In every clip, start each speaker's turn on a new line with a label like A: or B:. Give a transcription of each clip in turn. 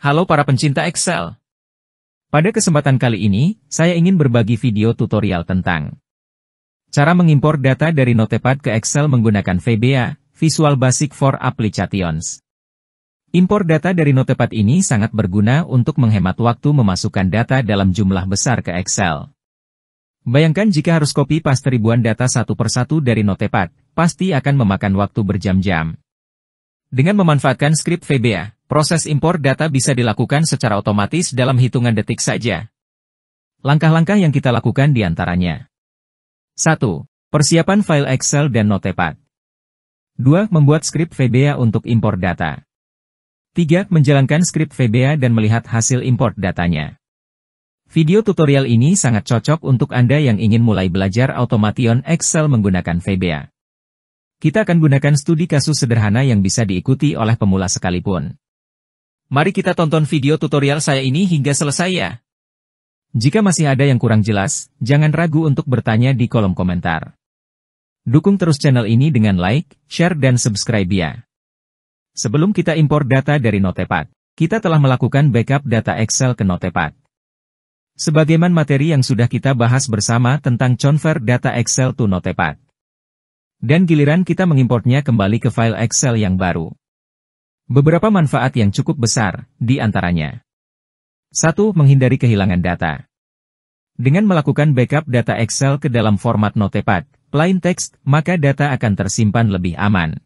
A: Halo para pencinta Excel. Pada kesempatan kali ini, saya ingin berbagi video tutorial tentang cara mengimpor data dari Notepad ke Excel menggunakan VBA, Visual Basic for Applications. Impor data dari Notepad ini sangat berguna untuk menghemat waktu memasukkan data dalam jumlah besar ke Excel. Bayangkan jika harus copy paste ribuan data satu persatu dari Notepad, pasti akan memakan waktu berjam-jam. Dengan memanfaatkan skrip VBA, proses impor data bisa dilakukan secara otomatis dalam hitungan detik saja. Langkah-langkah yang kita lakukan diantaranya. 1. Persiapan file Excel dan Notepad. 2. Membuat skrip VBA untuk impor data. 3. Menjalankan skrip VBA dan melihat hasil import datanya. Video tutorial ini sangat cocok untuk Anda yang ingin mulai belajar automation Excel menggunakan VBA. Kita akan gunakan studi kasus sederhana yang bisa diikuti oleh pemula sekalipun. Mari kita tonton video tutorial saya ini hingga selesai ya. Jika masih ada yang kurang jelas, jangan ragu untuk bertanya di kolom komentar. Dukung terus channel ini dengan like, share dan subscribe ya. Sebelum kita impor data dari Notepad, kita telah melakukan backup data Excel ke Notepad. Sebagaimana materi yang sudah kita bahas bersama tentang convert data Excel to Notepad. Dan giliran kita mengimportnya kembali ke file Excel yang baru. Beberapa manfaat yang cukup besar, di antaranya. 1. Menghindari kehilangan data. Dengan melakukan backup data Excel ke dalam format Notepad, plain text, maka data akan tersimpan lebih aman.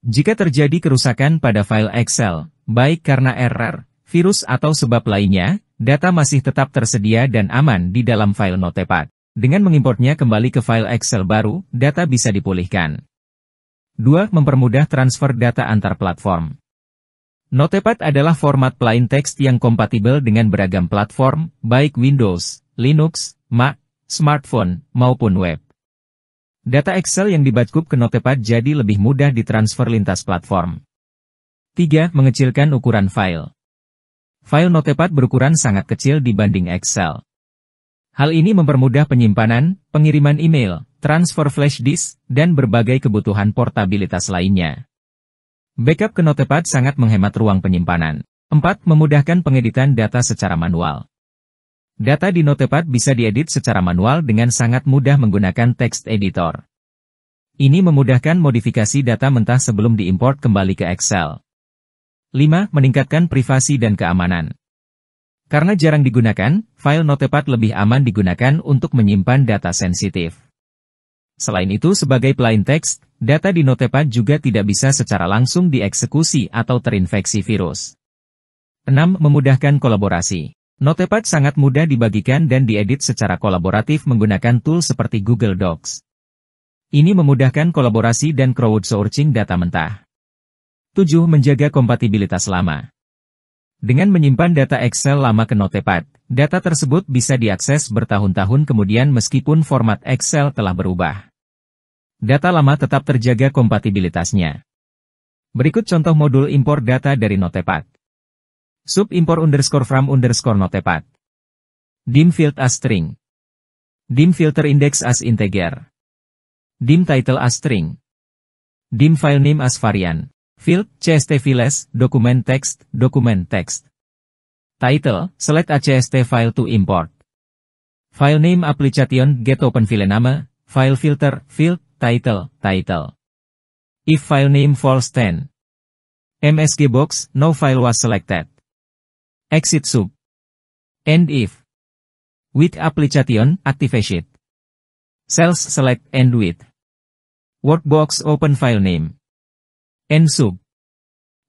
A: Jika terjadi kerusakan pada file Excel, baik karena error, virus atau sebab lainnya, data masih tetap tersedia dan aman di dalam file Notepad. Dengan mengimportnya kembali ke file Excel baru, data bisa dipulihkan. 2. Mempermudah transfer data antar platform. Notepad adalah format plain text yang kompatibel dengan beragam platform, baik Windows, Linux, Mac, smartphone, maupun web. Data Excel yang dibackup ke Notepad jadi lebih mudah ditransfer lintas platform. 3. Mengecilkan ukuran file. File Notepad berukuran sangat kecil dibanding Excel. Hal ini mempermudah penyimpanan, pengiriman email, transfer flash disk, dan berbagai kebutuhan portabilitas lainnya. Backup ke Notepad sangat menghemat ruang penyimpanan. 4. Memudahkan pengeditan data secara manual. Data di Notepad bisa diedit secara manual dengan sangat mudah menggunakan text editor. Ini memudahkan modifikasi data mentah sebelum diimport kembali ke Excel. 5. Meningkatkan privasi dan keamanan. Karena jarang digunakan, file Notepad lebih aman digunakan untuk menyimpan data sensitif. Selain itu sebagai plain text, data di Notepad juga tidak bisa secara langsung dieksekusi atau terinfeksi virus. 6. Memudahkan kolaborasi. Notepad sangat mudah dibagikan dan diedit secara kolaboratif menggunakan tool seperti Google Docs. Ini memudahkan kolaborasi dan crowdsourcing data mentah. 7. Menjaga kompatibilitas lama. Dengan menyimpan data Excel lama ke Notepad, data tersebut bisa diakses bertahun-tahun kemudian meskipun format Excel telah berubah. Data lama tetap terjaga kompatibilitasnya. Berikut contoh modul impor data dari Notepad. Sub import _from _Notepad. Dim field as string. Dim filter index as integer. Dim title as string. Dim file name as variant. Field, CST files, document text. Title, select a CST file to import. File name application get open file name, file filter, field, title. If file name false 10. MSG box, no file was selected. Exit sub. End if. With application, activate. Cells select end with. Workbox open file name. End sub.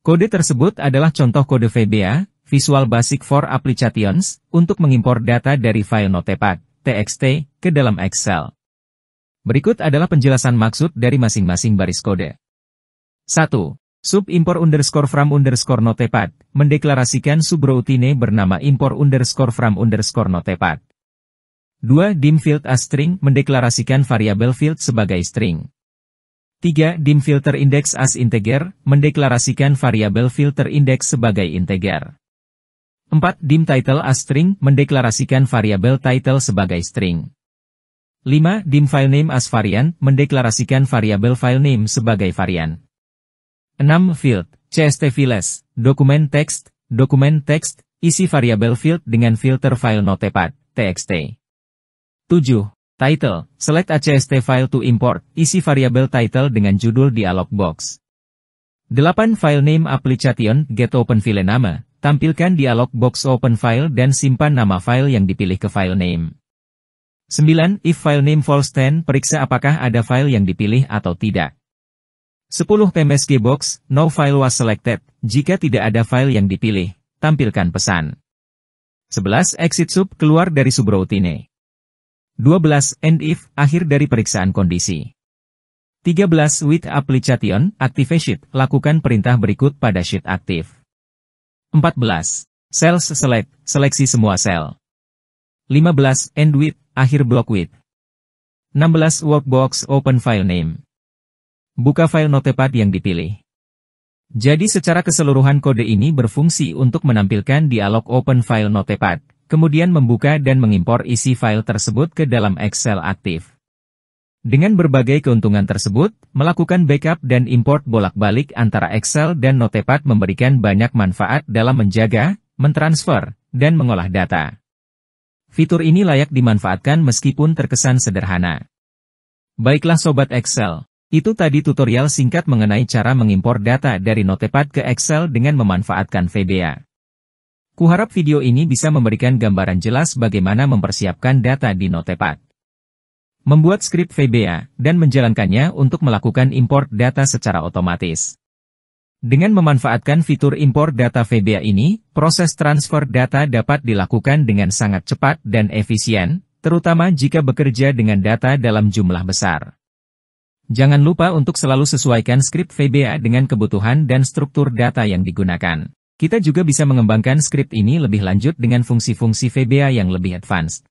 A: Kode tersebut adalah contoh kode VBA, Visual Basic for Applications, untuk mengimpor data dari file Notepad, TXT, ke dalam Excel. Berikut adalah penjelasan maksud dari masing-masing baris kode. 1. Sub import _from _Notepad, mendeklarasikan subroutine bernama import _from _Notepad. 2. Dim field as string, mendeklarasikan variabel field sebagai string. 3. Dim filter index as integer, mendeklarasikan variabel filter index sebagai integer. 4. Dim title as string, mendeklarasikan variabel title sebagai string. 5. Dim file name as variant, mendeklarasikan variabel file name sebagai varian. 6. Field, CST files, dokumen teks, dokumen teks, isi variabel field dengan filter file Notepad, txt. 7. Title, select ACST file to import, isi variabel title dengan judul dialog box. 8. File name application, get open file nama, tampilkan dialog box open file dan simpan nama file yang dipilih ke file name. 9. If file name false 10, periksa apakah ada file yang dipilih atau tidak. 10. PMSG box, no file was selected, jika tidak ada file yang dipilih, tampilkan pesan. 11. Exit sub, keluar dari subroutine. 12. End if, akhir dari periksaan kondisi. 13. With application, active sheet, lakukan perintah berikut pada sheet aktif. 14. Cells select, seleksi semua sel. 15. End with, akhir block with. 16. Workbox, open file name. Buka file Notepad yang dipilih. Jadi secara keseluruhan kode ini berfungsi untuk menampilkan dialog open file Notepad, kemudian membuka dan mengimpor isi file tersebut ke dalam Excel aktif. Dengan berbagai keuntungan tersebut, melakukan backup dan import bolak-balik antara Excel dan Notepad memberikan banyak manfaat dalam menjaga, mentransfer, dan mengolah data. Fitur ini layak dimanfaatkan meskipun terkesan sederhana. Baiklah Sobat Excel. Itu tadi tutorial singkat mengenai cara mengimpor data dari Notepad ke Excel dengan memanfaatkan VBA. Kuharap video ini bisa memberikan gambaran jelas bagaimana mempersiapkan data di Notepad. Membuat skrip VBA, dan menjalankannya untuk melakukan import data secara otomatis. Dengan memanfaatkan fitur impor data VBA ini, proses transfer data dapat dilakukan dengan sangat cepat dan efisien, terutama jika bekerja dengan data dalam jumlah besar. Jangan lupa untuk selalu sesuaikan skrip VBA dengan kebutuhan dan struktur data yang digunakan. Kita juga bisa mengembangkan skrip ini lebih lanjut dengan fungsi-fungsi VBA yang lebih advance.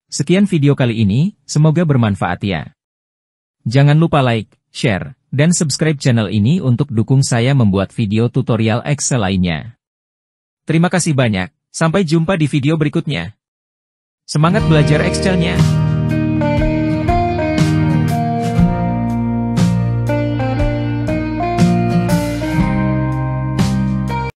A: Sekian video kali ini, semoga bermanfaat ya. Jangan lupa like, share, dan subscribe channel ini untuk dukung saya membuat video tutorial Excel lainnya. Terima kasih banyak, sampai jumpa di video berikutnya. Semangat belajar Excel-nya!